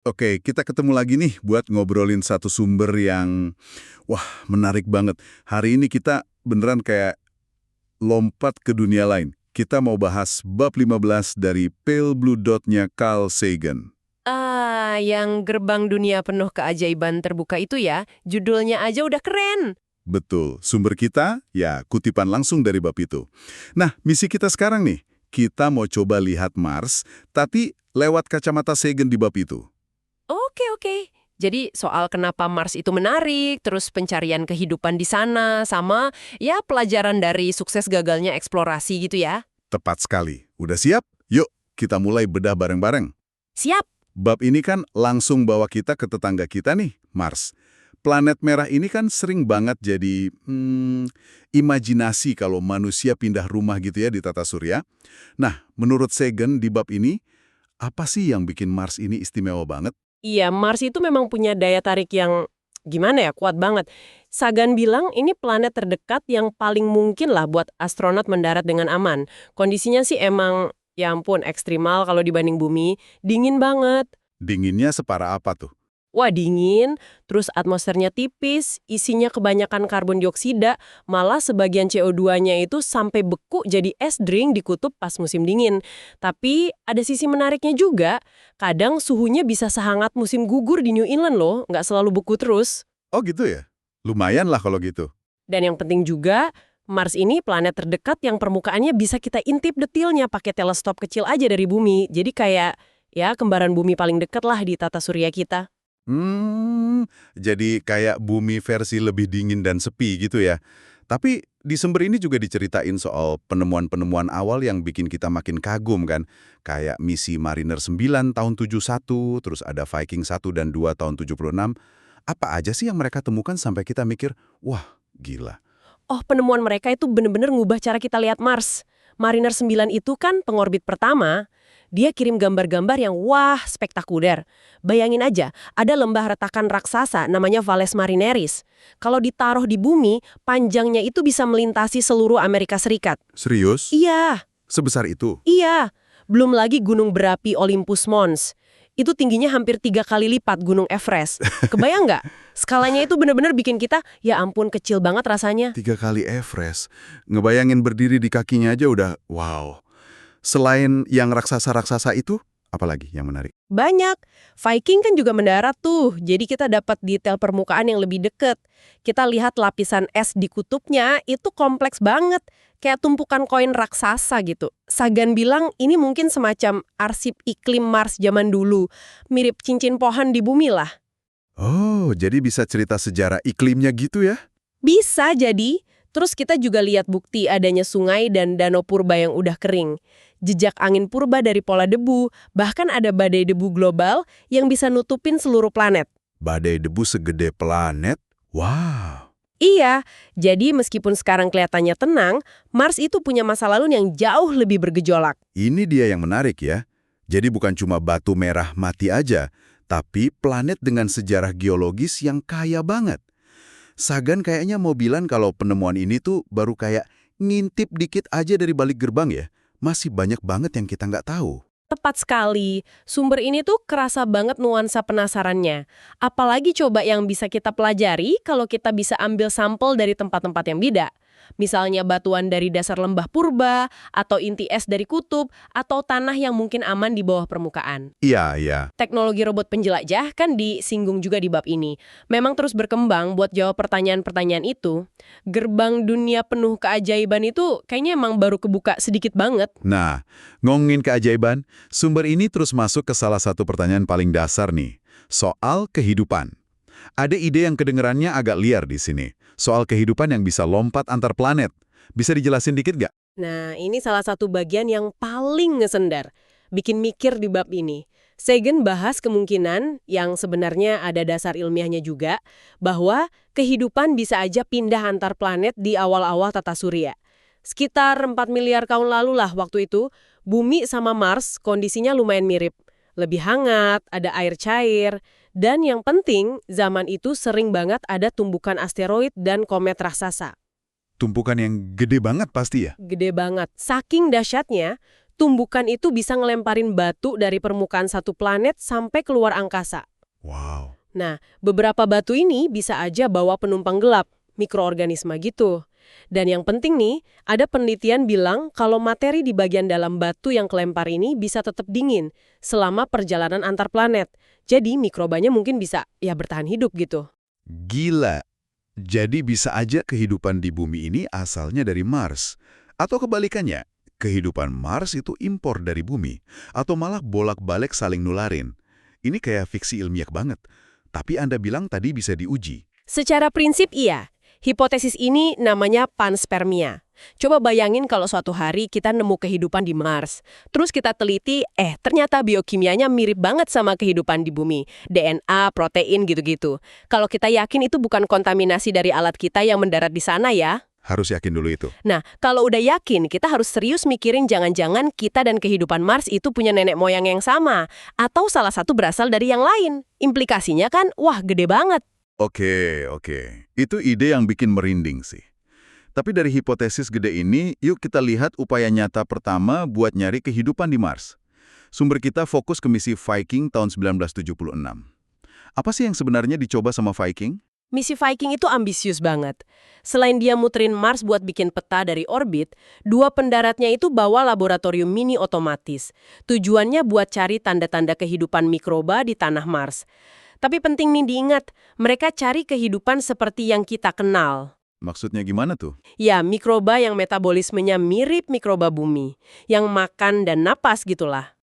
Oke, kita ketemu lagi nih buat ngobrolin satu sumber yang, wah, menarik banget. Hari ini kita beneran kayak lompat ke dunia lain. Kita mau bahas bab 15 dari Pale Blue Dot-nya Carl Sagan. Yang gerbang dunia penuh keajaiban terbuka itu ya, judulnya aja udah keren. Betul, sumber kita, ya kutipan langsung dari bab itu. Nah, misi kita sekarang nih, kita mau coba lihat Mars, tapi lewat kacamata Sagan di bab itu. Oke. Jadi soal kenapa Mars itu menarik, terus pencarian kehidupan di sana, sama ya pelajaran dari sukses gagalnya eksplorasi gitu ya. Tepat sekali. Udah siap? Yuk, kita mulai bedah bareng-bareng. Siap. Bab ini kan langsung bawa kita ke tetangga kita nih, Mars. Planet merah ini kan sering banget jadi imajinasi kalau manusia pindah rumah gitu ya di tata surya. Nah, menurut Sagan di bab ini, apa sih yang bikin Mars ini istimewa banget? Iya, Mars itu memang punya daya tarik yang gimana ya, kuat banget. Sagan bilang ini planet terdekat yang paling mungkin lah buat astronot mendarat dengan aman. Kondisinya sih emang, ya ampun, ekstremal kalau dibanding bumi. Dingin banget. Dinginnya separah apa tuh? Wah, dingin, terus atmosfernya tipis, isinya kebanyakan karbon dioksida, malah sebagian CO2-nya itu sampai beku jadi es drink di kutub pas musim dingin. Tapi ada sisi menariknya juga, kadang suhunya bisa sehangat musim gugur di New England loh, nggak selalu beku terus. Oh gitu ya? Lumayan lah kalau gitu. Dan yang penting juga, Mars ini planet terdekat yang permukaannya bisa kita intip detailnya pakai teleskop kecil aja dari bumi. Jadi kayak, ya kembaran bumi paling dekat lah di tata surya kita. Jadi kayak bumi versi lebih dingin dan sepi gitu ya. Tapi di sumber ini juga diceritain soal penemuan-penemuan awal yang bikin kita makin kagum kan. Kayak misi Mariner 9 tahun 71, terus ada Viking 1 dan 2 tahun 76. Apa aja sih yang mereka temukan sampai kita mikir, wah gila. Oh, penemuan mereka itu bener-bener ngubah cara kita lihat Mars. Mariner 9 itu kan pengorbit pertama, dia kirim gambar-gambar yang wah, spektakuler. Bayangin aja, ada lembah retakan raksasa namanya Valles Marineris. Kalau ditaruh di bumi, panjangnya itu bisa melintasi seluruh Amerika Serikat. Serius? Iya, Sebesar itu? iya. Belum lagi gunung berapi Olympus Mons. Itu tingginya hampir 3 kali lipat gunung Everest. Kebayang nggak? Skalanya itu bener-bener bikin kita, ya ampun kecil banget rasanya. 3 kali Everest. Ngebayangin berdiri di kakinya aja udah wow. Selain yang raksasa-raksasa itu, apalagi yang menarik? Banyak. Viking kan juga mendarat tuh, jadi kita dapat detail permukaan yang lebih deket. Kita lihat lapisan es di kutubnya itu kompleks banget, kayak tumpukan koin raksasa gitu. Sagan bilang ini mungkin semacam arsip iklim Mars zaman dulu, mirip cincin pohon di bumi lah. Oh, jadi bisa cerita sejarah iklimnya gitu ya? Bisa jadi. Terus kita juga lihat bukti adanya sungai dan danau purba yang udah kering. Jejak angin purba dari pola debu, bahkan ada badai debu global yang bisa nutupin seluruh planet. Badai debu segede planet? Wow. Iya, jadi meskipun sekarang kelihatannya tenang, Mars itu punya masa lalu yang jauh lebih bergejolak. Ini dia yang menarik ya. Jadi bukan cuma batu merah mati aja, tapi planet dengan sejarah geologis yang kaya banget. Sagan kayaknya mau bilang kalau penemuan ini tuh baru kayak ngintip dikit aja dari balik gerbang ya. Masih banyak banget yang kita nggak tahu. Tepat sekali, sumber ini tuh kerasa banget nuansa penasarannya. Apalagi coba yang bisa kita pelajari kalau kita bisa ambil sampel dari tempat-tempat yang beda. Misalnya batuan dari dasar lembah purba, atau inti es dari kutub, atau tanah yang mungkin aman di bawah permukaan. Iya, iya. Teknologi robot penjelajah kan disinggung juga di bab ini. Memang terus berkembang buat jawab pertanyaan-pertanyaan itu. Gerbang dunia penuh keajaiban itu kayaknya emang baru kebuka sedikit banget. Nah, ngomongin keajaiban, sumber ini terus masuk ke salah satu pertanyaan paling dasar nih. Soal kehidupan. Ada ide yang kedengerannya agak liar di sini. Soal kehidupan yang bisa lompat antar planet. Bisa dijelasin dikit nggak? Nah, ini salah satu bagian yang paling ngesendar. Bikin mikir di bab ini. Sagan bahas kemungkinan yang sebenarnya ada dasar ilmiahnya juga, bahwa kehidupan bisa aja pindah antar planet di awal-awal tata surya. Sekitar 4 miliar tahun lalu lah waktu itu, Bumi sama Mars kondisinya lumayan mirip. Lebih hangat, ada air cair, dan yang penting, zaman itu sering banget ada tumbukan asteroid dan komet raksasa. Tumpukan yang gede banget pasti ya? Gede banget. Saking dahsyatnya, tumbukan itu bisa ngelemparin batu dari permukaan satu planet sampai keluar angkasa. Wow. Nah, beberapa batu ini bisa aja bawa penumpang gelap, mikroorganisme gitu. Dan yang penting nih, ada penelitian bilang kalau materi di bagian dalam batu yang kelempar ini bisa tetap dingin selama perjalanan antar planet. Jadi mikrobanya mungkin bisa ya bertahan hidup gitu. Gila. Jadi bisa aja kehidupan di bumi ini asalnya dari Mars. Atau kebalikannya, kehidupan Mars itu impor dari bumi. Atau malah bolak-balik saling nularin. Ini kayak fiksi ilmiah banget. Tapi Anda bilang tadi bisa diuji. Secara prinsip iya. Hipotesis ini namanya panspermia. Coba bayangin kalau suatu hari kita nemu kehidupan di Mars. Terus kita teliti, ternyata biokimianya mirip banget sama kehidupan di bumi. DNA, protein, gitu-gitu. Kalau kita yakin itu bukan kontaminasi dari alat kita yang mendarat di sana ya. Harus yakin dulu itu. Nah, kalau udah yakin, kita harus serius mikirin jangan-jangan kita dan kehidupan Mars itu punya nenek moyang yang sama. Atau salah satu berasal dari yang lain. Implikasinya kan, wah gede banget. Oke. Itu ide yang bikin merinding sih. Tapi dari hipotesis gede ini, yuk kita lihat upaya nyata pertama buat nyari kehidupan di Mars. Sumber kita fokus ke misi Viking tahun 1976. Apa sih yang sebenarnya dicoba sama Viking? Misi Viking itu ambisius banget. Selain dia muterin Mars buat bikin peta dari orbit, dua pendaratnya itu bawa laboratorium mini otomatis. Tujuannya buat cari tanda-tanda kehidupan mikroba di tanah Mars. Tapi penting nih diingat, mereka cari kehidupan seperti yang kita kenal. Maksudnya gimana tuh? Ya, mikroba yang metabolismenya mirip mikroba bumi, yang makan dan napas gitulah.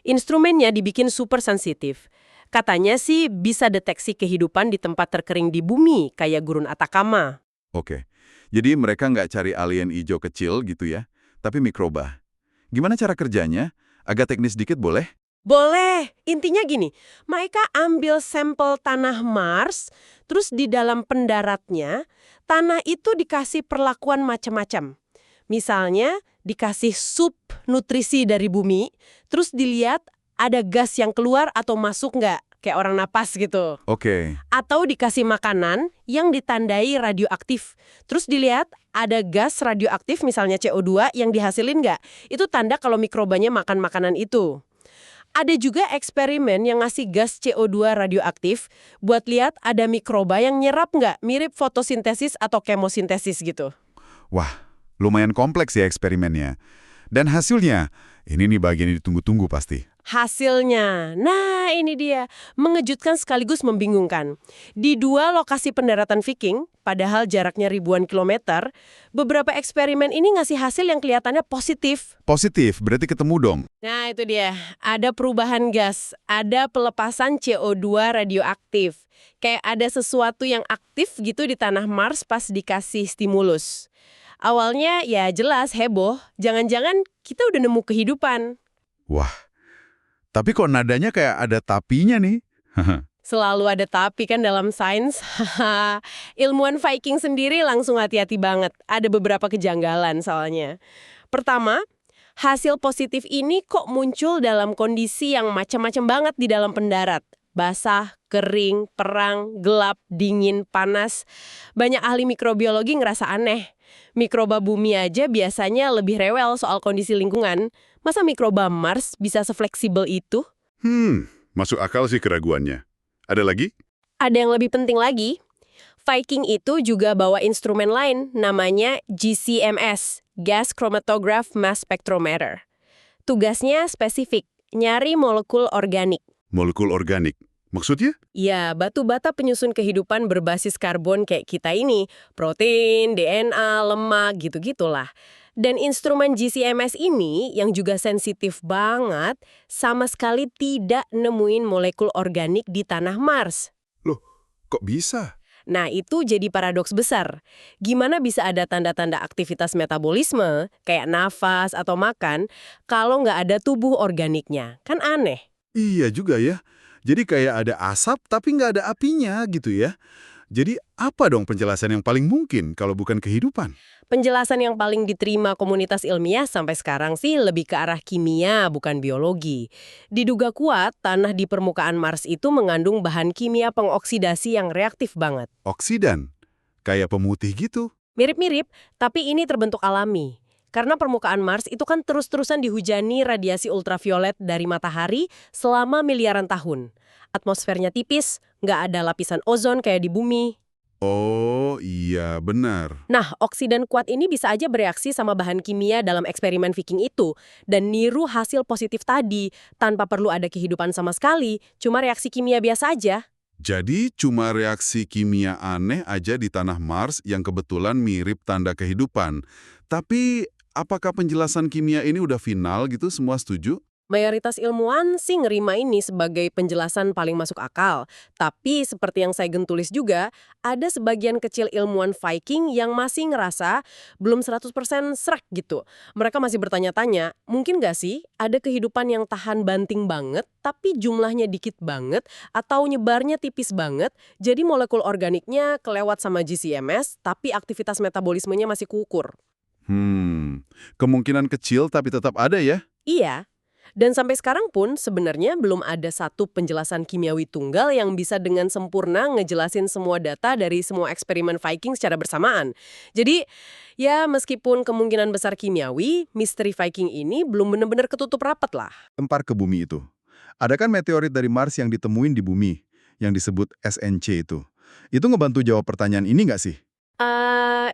Instrumennya dibikin super sensitif. Katanya sih bisa deteksi kehidupan di tempat terkering di bumi, kayak gurun Atacama. Oke. Jadi mereka nggak cari alien hijau kecil gitu ya, tapi mikroba. Gimana cara kerjanya? Agak teknis dikit boleh? Boleh. Intinya gini, mereka ambil sampel tanah Mars, terus di dalam pendaratnya, tanah itu dikasih perlakuan macam-macam. Misalnya, dikasih sup nutrisi dari bumi, terus dilihat ada gas yang keluar atau masuk nggak, kayak orang napas gitu. Oke. Atau dikasih makanan yang ditandai radioaktif. Terus dilihat ada gas radioaktif, misalnya CO2, yang dihasilin nggak. Itu tanda kalau mikrobanya makan makanan itu. Ada juga eksperimen yang ngasih gas CO2 radioaktif buat lihat ada mikroba yang nyerap nggak, mirip fotosintesis atau kemosintesis gitu. Wah, lumayan kompleks ya eksperimennya. Dan hasilnya, ini nih bagian yang ditunggu-tunggu pasti. Hasilnya, nah ini dia, mengejutkan sekaligus membingungkan. Di dua lokasi pendaratan Viking, padahal jaraknya ribuan kilometer, beberapa eksperimen ini ngasih hasil yang kelihatannya positif. Positif, berarti ketemu dong. Nah itu dia, ada perubahan gas, ada pelepasan CO2 radioaktif. Kayak ada sesuatu yang aktif gitu di tanah Mars pas dikasih stimulus. Awalnya ya jelas heboh, jangan-jangan kita udah nemu kehidupan. Wah, tapi kok nadanya kayak ada tapinya nih? Selalu ada tapi kan dalam sains. Ilmuwan Viking sendiri langsung hati-hati banget. Ada beberapa kejanggalan soalnya. Pertama, hasil positif ini kok muncul dalam kondisi yang macam-macam banget di dalam pendarat. Basah, kering, perang, gelap, dingin, panas. Banyak ahli mikrobiologi ngerasa aneh. Mikroba bumi aja biasanya lebih rewel soal kondisi lingkungan. Masa mikroba Mars bisa sefleksibel itu? Masuk akal sih keraguannya. Ada lagi? Ada yang lebih penting lagi. Viking itu juga bawa instrumen lain, namanya GCMS, Gas Chromatograph Mass Spectrometer. Tugasnya spesifik, nyari molekul organik. Molekul organik. Maksudnya? Ya, batu bata penyusun kehidupan berbasis karbon kayak kita ini. Protein, DNA, lemak, gitu-gitulah. Dan instrumen GCMS ini, yang juga sensitif banget, sama sekali tidak nemuin molekul organik di tanah Mars. Loh, kok bisa? Nah, itu jadi paradoks besar. Gimana bisa ada tanda-tanda aktivitas metabolisme, kayak nafas atau makan, kalau nggak ada tubuh organiknya? Kan aneh. Iya juga ya. Jadi kayak ada asap tapi nggak ada apinya gitu ya. Jadi apa dong penjelasan yang paling mungkin kalau bukan kehidupan? Penjelasan yang paling diterima komunitas ilmiah sampai sekarang sih lebih ke arah kimia, bukan biologi. Diduga kuat, tanah di permukaan Mars itu mengandung bahan kimia pengoksidasi yang reaktif banget. Oksidan? Kayak pemutih gitu? Mirip-mirip, tapi ini terbentuk alami. Karena permukaan Mars itu kan terus-terusan dihujani radiasi ultraviolet dari matahari selama miliaran tahun. Atmosfernya tipis, nggak ada lapisan ozon kayak di bumi. Oh, iya, benar. Nah, oksidan kuat ini bisa aja bereaksi sama bahan kimia dalam eksperimen Viking itu dan niru hasil positif tadi tanpa perlu ada kehidupan sama sekali, cuma reaksi kimia biasa aja. Jadi cuma reaksi kimia aneh aja di tanah Mars yang kebetulan mirip tanda kehidupan. Tapi apakah penjelasan kimia ini udah final gitu, semua setuju? Mayoritas ilmuwan sih ngerima ini sebagai penjelasan paling masuk akal. Tapi seperti yang saya tulis juga, ada sebagian kecil ilmuwan Viking yang masih ngerasa belum 100% srek gitu. Mereka masih bertanya-tanya, mungkin nggak sih ada kehidupan yang tahan banting banget, tapi jumlahnya dikit banget, atau nyebarnya tipis banget, jadi molekul organiknya kelewat sama GCMS, tapi aktivitas metabolismenya masih kukur. Kemungkinan kecil tapi tetap ada ya? Iya. Dan sampai sekarang pun sebenarnya belum ada satu penjelasan kimiawi tunggal yang bisa dengan sempurna ngejelasin semua data dari semua eksperimen Viking secara bersamaan. Jadi, ya meskipun kemungkinan besar kimiawi, misteri Viking ini belum benar-benar ketutup rapat lah. Lempar ke bumi itu. Ada kan meteorit dari Mars yang ditemuin di bumi, yang disebut SNC itu. Itu ngebantu jawab pertanyaan ini nggak sih?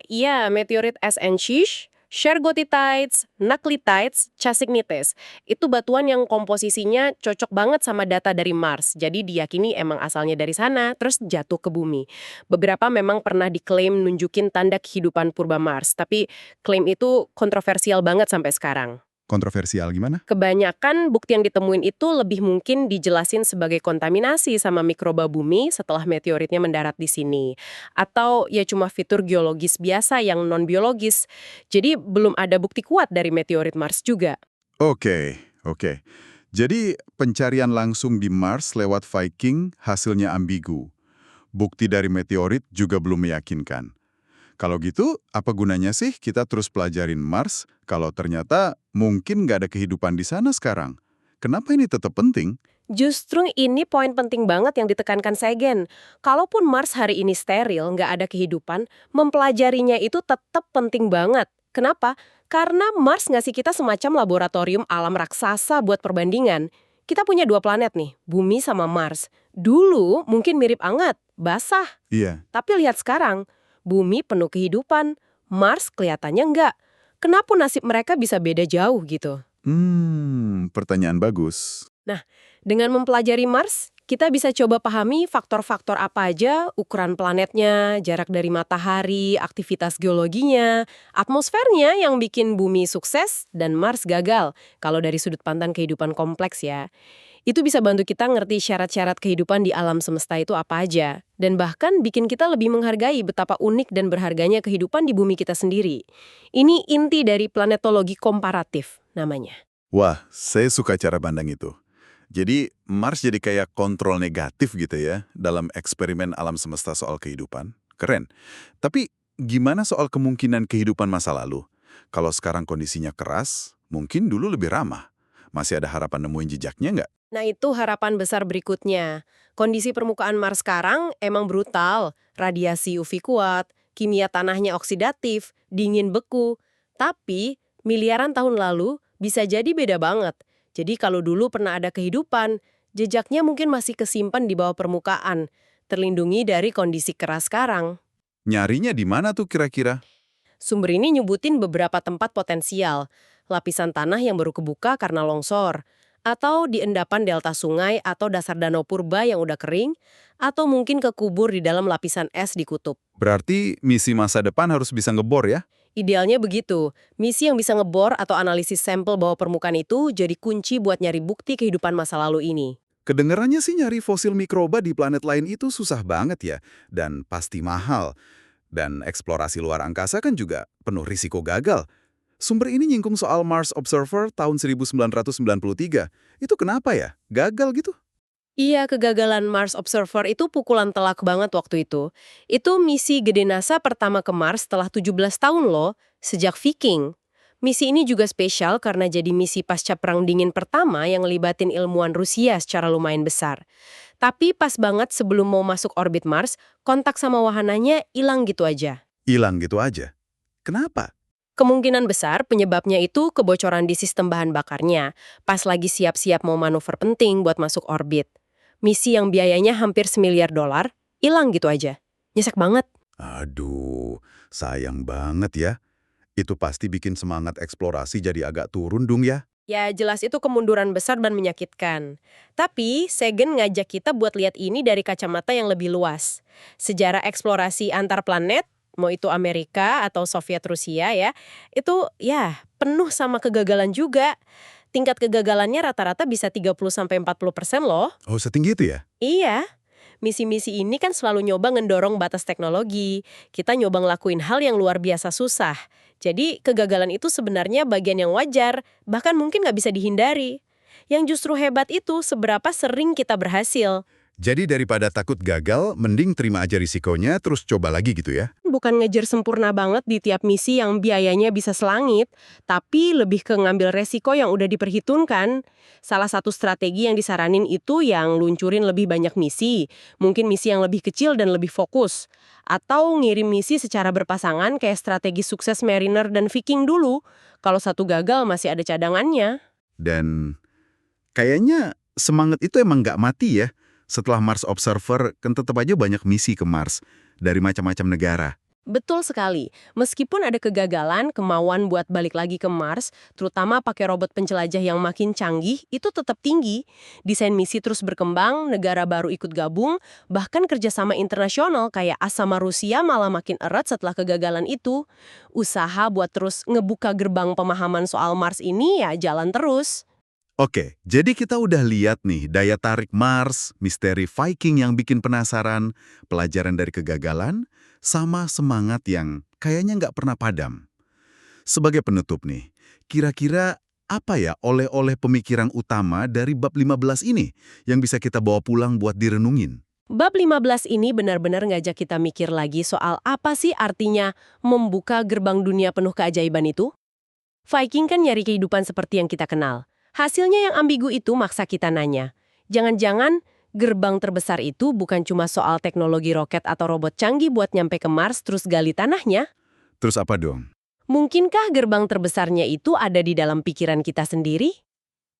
Iya, meteorit SNC, Shergottites, Naklitites, Chassignites. Itu batuan yang komposisinya cocok banget sama data dari Mars. Jadi diyakini emang asalnya dari sana, terus jatuh ke bumi. Beberapa memang pernah diklaim nunjukin tanda kehidupan purba Mars, tapi klaim itu kontroversial banget sampai sekarang. Kontroversial gimana? Kebanyakan bukti yang ditemuin itu lebih mungkin dijelasin sebagai kontaminasi sama mikroba bumi setelah meteoritnya mendarat di sini. Atau ya cuma fitur geologis biasa yang non-biologis. Jadi belum ada bukti kuat dari meteorit Mars juga. Oke. Jadi pencarian langsung di Mars lewat Viking hasilnya ambigu. Bukti dari meteorit juga belum meyakinkan. Kalau gitu, apa gunanya sih kita terus pelajarin Mars kalau ternyata mungkin nggak ada kehidupan di sana sekarang? Kenapa ini tetap penting? Justru ini poin penting banget yang ditekankan Sagan. Kalaupun Mars hari ini steril, nggak ada kehidupan, mempelajarinya itu tetap penting banget. Kenapa? Karena Mars ngasih kita semacam laboratorium alam raksasa buat perbandingan. Kita punya dua planet nih, Bumi sama Mars. Dulu mungkin mirip anget, basah. Iya. Tapi lihat sekarang, Bumi penuh kehidupan, Mars kelihatannya enggak. Kenapa nasib mereka bisa beda jauh gitu? Pertanyaan bagus. Nah, dengan mempelajari Mars, kita bisa coba pahami faktor-faktor apa aja, ukuran planetnya, jarak dari matahari, aktivitas geologinya, atmosfernya yang bikin Bumi sukses dan Mars gagal, kalau dari sudut pandang kehidupan kompleks ya. Itu bisa bantu kita ngerti syarat-syarat kehidupan di alam semesta itu apa aja. Dan bahkan bikin kita lebih menghargai betapa unik dan berharganya kehidupan di bumi kita sendiri. Ini inti dari planetologi komparatif namanya. Wah, saya suka cara pandang itu. Jadi Mars jadi kayak kontrol negatif gitu ya dalam eksperimen alam semesta soal kehidupan. Keren. Tapi gimana soal kemungkinan kehidupan masa lalu? Kalau sekarang kondisinya keras, mungkin dulu lebih ramah. Masih ada harapan nemuin jejaknya nggak? Nah itu harapan besar berikutnya. Kondisi permukaan Mars sekarang emang brutal. Radiasi UV kuat, kimia tanahnya oksidatif, dingin beku. Tapi miliaran tahun lalu bisa jadi beda banget. Jadi kalau dulu pernah ada kehidupan, jejaknya mungkin masih kesimpan di bawah permukaan, terlindungi dari kondisi keras sekarang. Nyarinya di mana tuh kira-kira? Sumber ini nyebutin beberapa tempat potensial, lapisan tanah yang baru kebuka karena longsor, atau di endapan delta sungai atau dasar danau purba yang udah kering, atau mungkin kekubur di dalam lapisan es di kutub. Berarti misi masa depan harus bisa ngebor ya? Idealnya begitu, misi yang bisa ngebor atau analisis sampel bawah permukaan itu jadi kunci buat nyari bukti kehidupan masa lalu ini. Kedengarannya sih nyari fosil mikroba di planet lain itu susah banget ya, dan pasti mahal. Dan eksplorasi luar angkasa kan juga penuh risiko gagal. Sumber ini nyinggung soal Mars Observer tahun 1993. Itu kenapa ya? Gagal gitu? Iya, kegagalan Mars Observer itu pukulan telak banget waktu itu. Itu misi gede NASA pertama ke Mars setelah 17 tahun loh, sejak Viking. Misi ini juga spesial karena jadi misi pasca Perang Dingin pertama yang ngelibatin ilmuwan Rusia secara lumayan besar. Tapi pas banget sebelum mau masuk orbit Mars, kontak sama wahananya hilang gitu aja. Hilang gitu aja. Kenapa? Kemungkinan besar penyebabnya itu kebocoran di sistem bahan bakarnya, pas lagi siap-siap mau manuver penting buat masuk orbit. Misi yang biayanya hampir $1 miliar, hilang gitu aja. Nyesek banget. Aduh, sayang banget ya. Itu pasti bikin semangat eksplorasi jadi agak turun dong ya. Ya jelas itu kemunduran besar dan menyakitkan. Tapi Sagan ngajak kita buat lihat ini dari kacamata yang lebih luas. Sejarah eksplorasi antar planet, mau itu Amerika atau Soviet Rusia ya, itu ya penuh sama kegagalan juga. Tingkat kegagalannya rata-rata bisa 30-40% loh. Oh, setinggi itu ya? Iya, misi-misi ini kan selalu nyoba ngendorong batas teknologi. Kita nyoba ngelakuin hal yang luar biasa susah. Jadi kegagalan itu sebenarnya bagian yang wajar, bahkan mungkin nggak bisa dihindari. Yang justru hebat itu seberapa sering kita berhasil. Jadi daripada takut gagal, mending terima aja risikonya terus coba lagi gitu ya. Bukan ngejar sempurna banget di tiap misi yang biayanya bisa selangit, tapi lebih ke ngambil resiko yang udah diperhitungkan. Salah satu strategi yang disaranin itu yang luncurin lebih banyak misi, mungkin misi yang lebih kecil dan lebih fokus. Atau ngirim misi secara berpasangan kayak strategi sukses Mariner dan Viking dulu. Kalau satu gagal masih ada cadangannya. Dan kayaknya semangat itu emang nggak mati ya. Setelah Mars Observer, kan tetap aja banyak misi ke Mars dari macam-macam negara. Betul sekali. Meskipun ada kegagalan, kemauan buat balik lagi ke Mars, terutama pakai robot penjelajah yang makin canggih, itu tetap tinggi. Desain misi terus berkembang, negara baru ikut gabung, bahkan kerjasama internasional kayak AS sama Rusia malah makin erat setelah kegagalan itu. Usaha buat terus ngebuka gerbang pemahaman soal Mars ini ya jalan terus. Oke, jadi kita udah lihat nih daya tarik Mars, misteri Viking yang bikin penasaran, pelajaran dari kegagalan, sama semangat yang kayaknya nggak pernah padam. Sebagai penutup nih, kira-kira apa ya oleh-oleh pemikiran utama dari bab 15 ini yang bisa kita bawa pulang buat direnungin? Bab 15 ini benar-benar ngajak kita mikir lagi soal apa sih artinya membuka gerbang dunia penuh keajaiban itu? Viking kan nyari kehidupan seperti yang kita kenal. Hasilnya yang ambigu itu maksa kita nanya. Jangan-jangan gerbang terbesar itu bukan cuma soal teknologi roket atau robot canggih buat nyampe ke Mars terus gali tanahnya? Terus apa dong? Mungkinkah gerbang terbesarnya itu ada di dalam pikiran kita sendiri?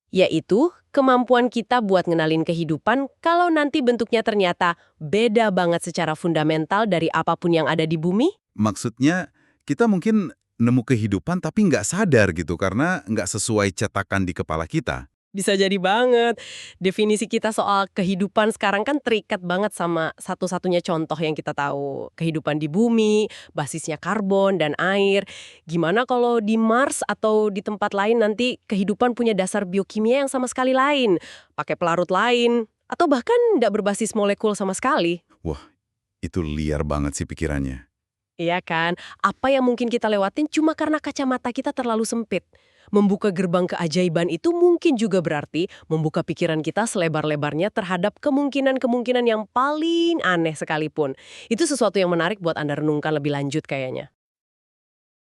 Yaitu kemampuan kita buat ngenalin kehidupan kalau nanti bentuknya ternyata beda banget secara fundamental dari apapun yang ada di bumi? Maksudnya, kita mungkin nemu kehidupan tapi nggak sadar gitu karena nggak sesuai cetakan di kepala kita. Bisa jadi banget. Definisi kita soal kehidupan sekarang kan terikat banget sama satu-satunya contoh yang kita tahu. Kehidupan di bumi, basisnya karbon dan air. Gimana kalau di Mars atau di tempat lain nanti kehidupan punya dasar biokimia yang sama sekali lain, pakai pelarut lain, atau bahkan nggak berbasis molekul sama sekali. Wah, itu liar banget sih pikirannya. Iya kan? Apa yang mungkin kita lewatin cuma karena kacamata kita terlalu sempit. Membuka gerbang keajaiban itu mungkin juga berarti membuka pikiran kita selebar-lebarnya terhadap kemungkinan-kemungkinan yang paling aneh sekalipun. Itu sesuatu yang menarik buat Anda renungkan lebih lanjut kayaknya.